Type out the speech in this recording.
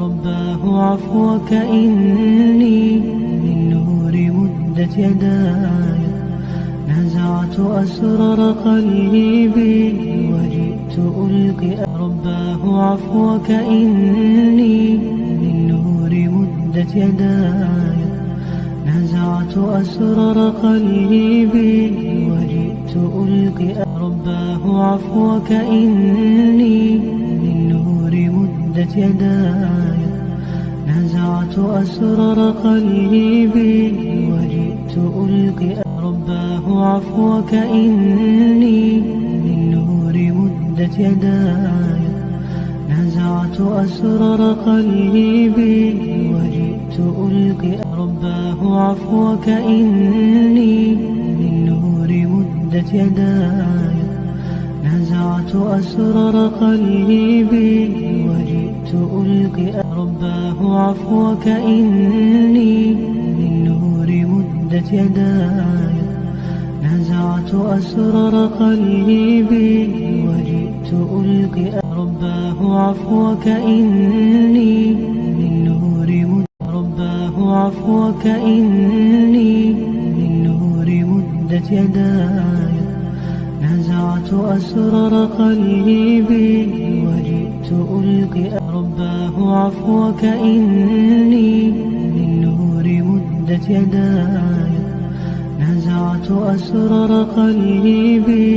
رباه عفوك إني من نور مدت يداي نزعت أسرار قلبي وجئت ألقي رباه عفوك إني من نور مدت يداي نزعت أسرار قلبي وجئت ألقي رباه عفوك إني من نور مدت يداي نزعت أسرار قلبي وجئت ألقي رباه عفوك إني من نور مدت يداي نزعت أسرار قلبي وجئت ألقي رباه عفوك إني من نور مدت يداي نزعت أسرار قلبي وجئت ألقي رباه عفوك إني من نور مدت يداي نزعت أسرار قلبي وجئت ألقي رباه عفوك إني من نور رباه عفوك إني من نور مدت يداي نزعت أسرار قلبي وجئت ألقي رباه عفوك إني من نور مدت يداي نزعت أسرار قلبي